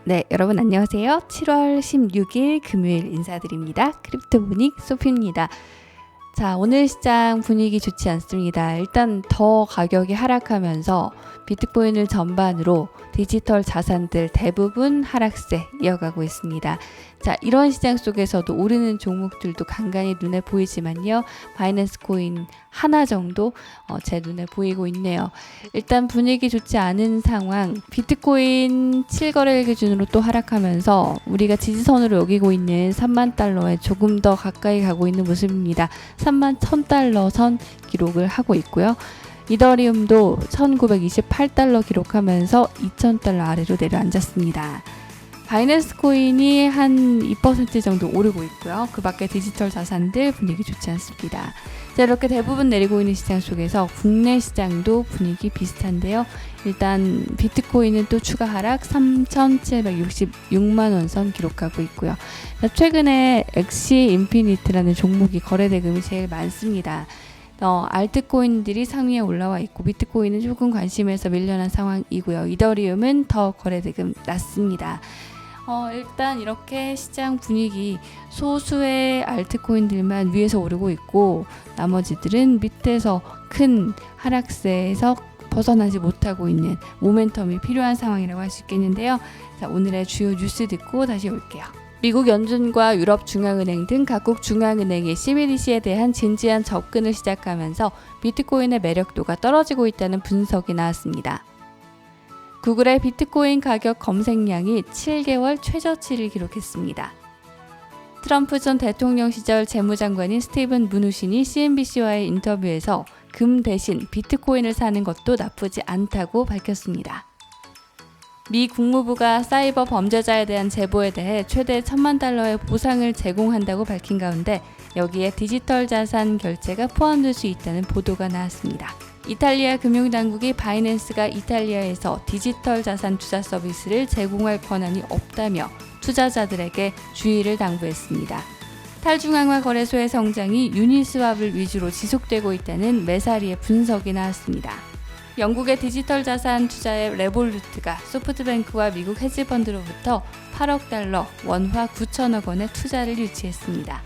네, 여러분 안녕하세요. 7월 16일 금요일 인사드립니다. 크립토부닉 소피입니다. 자, 오늘 시장 분위기 좋지 않습니다. 일단 더 가격이 하락하면서 비트코인을 전반으로 디지털 자산들 대부분 하락세 이어가고 있습니다. 자, 이런 시장 속에서도 오르는 종목들도 간간히 눈에 보이지만요. 바이낸스 코인 하나 정도 제 눈에 보이고 있네요. 일단 분위기 좋지 않은 상황, 비트코인 7거래일 기준으로 또 하락하면서 우리가 지지선으로 여기고 있는 3만 달러에 조금 더 가까이 가고 있는 모습입니다. 3만 1000달러 선 기록을 하고 있고요. 이더리움도 1928달러 기록하면서 2000달러 아래로 내려앉았습니다. 바이낸스 코인이 한 2% 정도 오르고 있고요. 그 밖에 디지털 자산들 분위기 좋지 않습니다. 자, 이렇게 대부분 내리고 있는 시장 속에서 국내 시장도 분위기 비슷한데요. 일단 비트코인은 또 추가 하락 3,766만원 선 기록하고 있고요. 자, 최근에 엑시 인피니트라는 종목이 거래 대금이 제일 많습니다. 알트코인들이 상위에 올라와 있고 비트코인은 조금 관심에서 밀려난 상황이고요. 이더리움은 더 거래 대금 낮습니다. 일단 이렇게 시장 분위기 소수의 알트코인들만 위에서 오르고 있고 나머지들은 밑에서 큰 하락세에서 벗어나지 못하고 있는 모멘텀이 필요한 상황이라고 할 수 있겠는데요. 자, 오늘의 주요 뉴스 듣고 다시 올게요. 미국 연준과 유럽 중앙은행 등 각국 중앙은행이 CBDC에 대한 진지한 접근을 시작하면서 비트코인의 매력도가 떨어지고 있다는 분석이 나왔습니다. 구글의 비트코인 가격 검색량이 7개월 최저치를 기록했습니다. 트럼프 전 대통령 시절 재무장관인 스티븐 무누신이 CNBC와의 인터뷰에서 금 대신 비트코인을 사는 것도 나쁘지 않다고 밝혔습니다. 미 국무부가 사이버 범죄자에 대한 제보에 대해 최대 1000만 달러의 보상을 제공한다고 밝힌 가운데 여기에 디지털 자산 결제가 포함될 수 있다는 보도가 나왔습니다. 이탈리아 금융당국이 바이낸스가 이탈리아에서 디지털 자산 투자 서비스를 제공할 권한이 없다며 투자자들에게 주의를 당부했습니다. 탈중앙화 거래소의 성장이 유니스왑을 위주로 지속되고 있다는 메사리의 분석이 나왔습니다. 영국의 디지털 자산 투자의 레볼루트가 소프트뱅크와 미국 헤지펀드로부터 8억 달러, 원화 9천억 원의 투자를 유치했습니다.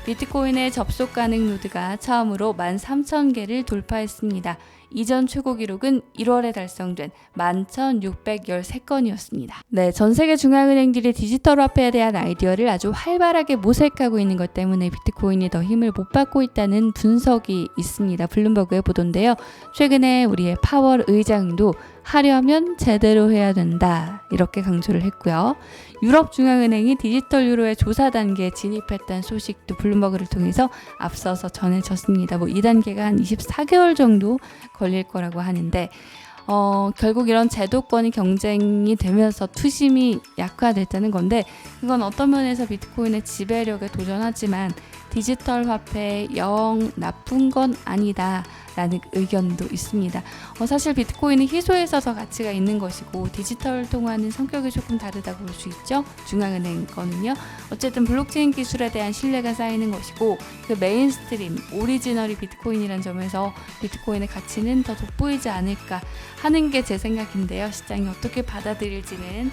비트코인의 접속 가능 노드가 처음으로 13,000개를 돌파했습니다. 이전 최고 기록은 1월에 달성된 11,613건이었습니다. 네, 전 세계 중앙은행들이 디지털 화폐에 대한 아이디어를 아주 활발하게 모색하고 있는 것 때문에 비트코인이 더 힘을 못 받고 있다는 분석이 있습니다. 블룸버그의 보도인데요. 최근에 우리의 파월 의장도 하려면 제대로 해야 된다 이렇게 강조를 했고요. 유럽 중앙은행이 디지털 유로의 조사 단계에 진입했다는 소식도 블룸버그를 통해서 앞서서 전해졌습니다. 이 단계가 한 24개월 정도 걸릴 거라고 하는데 결국 이런 제도권이 경쟁이 되면서 투심이 약화됐다는 건데 이건 어떤 면에서 비트코인의 지배력에 도전하지만 디지털 화폐에 영 나쁜 건 아니다 라는 의견도 있습니다. 사실 비트코인은 희소에서 더 가치가 있는 것이고 디지털 통화는 성격이 조금 다르다고 볼 수 있죠. 중앙은행 거는요. 어쨌든 블록체인 기술에 대한 신뢰가 쌓이는 것이고 그 메인스트림, 오리지널이 비트코인이라는 점에서 비트코인의 가치는 더 돋보이지 않을까 하는 게 제 생각인데요. 시장이 어떻게 받아들일지는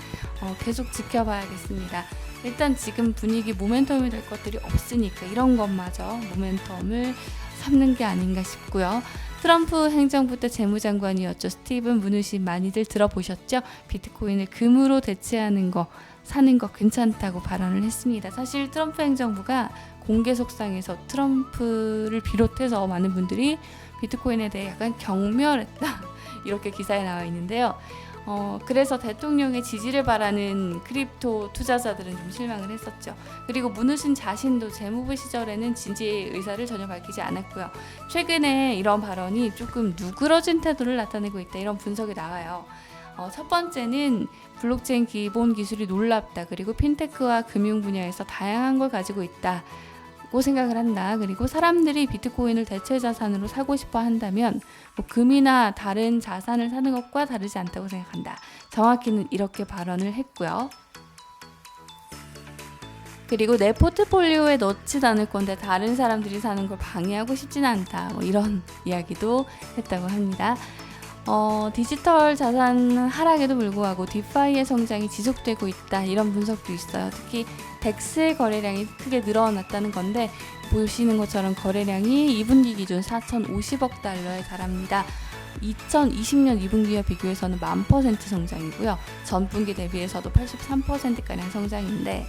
계속 지켜봐야겠습니다. 일단 지금 분위기 모멘텀이 될 것들이 없으니까 이런 것마저 모멘텀을 삼는 게 아닌가 싶고요. 트럼프 행정부 때 재무장관이었죠. 스티븐 무누신 많이들 들어보셨죠? 비트코인을 금으로 대체하는 거, 사는 거 괜찮다고 발언을 했습니다. 사실 트럼프 행정부가 공개 속상에서 트럼프를 비롯해서 많은 분들이 비트코인에 대해 약간 경멸했다 이렇게 기사에 나와 있는데요. 그래서 대통령의 지지를 바라는 크립토 투자자들은 좀 실망을 했었죠. 그리고 무누신 자신도 재무부 시절에는 지지 의사를 전혀 밝히지 않았고요. 최근에 이런 발언이 조금 누그러진 태도를 나타내고 있다 이런 분석이 나와요. 첫 번째는 블록체인 기본 기술이 놀랍다. 그리고 핀테크와 금융 분야에서 다양한 걸 가지고 있다. 생각을 한다. 그리고 사람들이 비트코인을 대체 자산으로 사고 싶어 한다면 금이나 다른 자산을 사는 것과 다르지 않다고 생각한다. 정확히는 이렇게 발언을 했고요. 그리고 내 포트폴리오에 넣지도 않을 건데 다른 사람들이 사는 걸 방해하고 싶지는 않다. 뭐 이런 이야기도 했다고 합니다. 디지털 자산 하락에도 불구하고 디파이의 성장이 지속되고 있다. 이런 분석도 있어요. 특히 덱스의 거래량이 크게 늘어났다는 건데 보시는 것처럼 거래량이 2분기 기준 4,050억 달러에 달합니다. 2020년 2분기와 비교해서는 10,000% 성장이고요. 전분기 대비해서도 83%가량 성장인데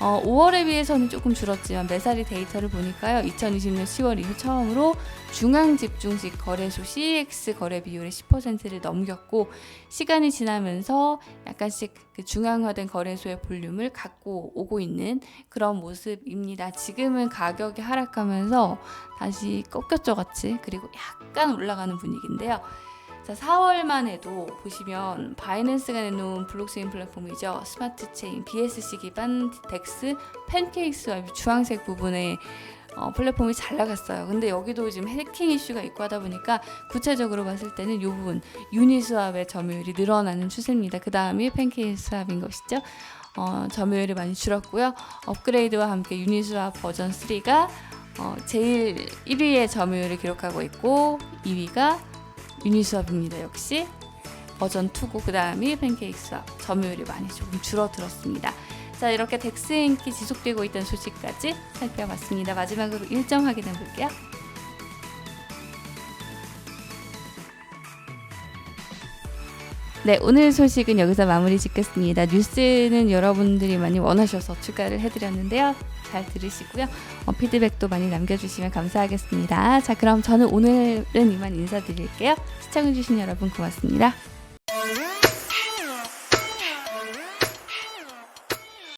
5월에 비해서는 조금 줄었지만 매사리 데이터를 보니까요. 2020년 10월 이후 처음으로 중앙집중식 거래소 CX 거래 비율의 10%를 넘겼고 시간이 지나면서 약간씩 그 중앙화된 거래소의 볼륨을 갖고 오고 있는 그런 모습입니다. 지금은 가격이 하락하면서 다시 꺾였죠 같이. 그리고 약간 올라가는 분위기인데요. 자, 4월만 해도 보시면 바이낸스가 내놓은 블록체인 플랫폼이죠. 스마트 체인, BSC 기반 덱스, 팬케이크스와 주황색 부분에 플랫폼이 잘 나갔어요. 근데 여기도 지금 해킹 이슈가 있고 하다 보니까 구체적으로 봤을 때는 이 부분 유니스왑의 점유율이 늘어나는 추세입니다. 그 다음이 팬케이크스왑인 것이죠. 점유율이 많이 줄었고요. 업그레이드와 함께 유니스왑 버전 3가 제일 1위의 점유율을 기록하고 있고 2위가 유니스왑입니다. 역시 버전 2고 그 다음이 팬케이크스왑 점유율이 많이 조금 줄어들었습니다. 자, 이렇게 덱스 인기 지속되고 있다는 소식까지 살펴봤습니다. 마지막으로 일정 확인해 볼게요. 네, 오늘 소식은 여기서 마무리 짓겠습니다. 뉴스는 여러분들이 많이 원하셔서 추가를 해드렸는데요. 잘 들으시고요. 피드백도 많이 남겨주시면 감사하겠습니다. 자, 그럼 저는 오늘은 이만 인사드릴게요. 시청해주신 여러분 고맙습니다.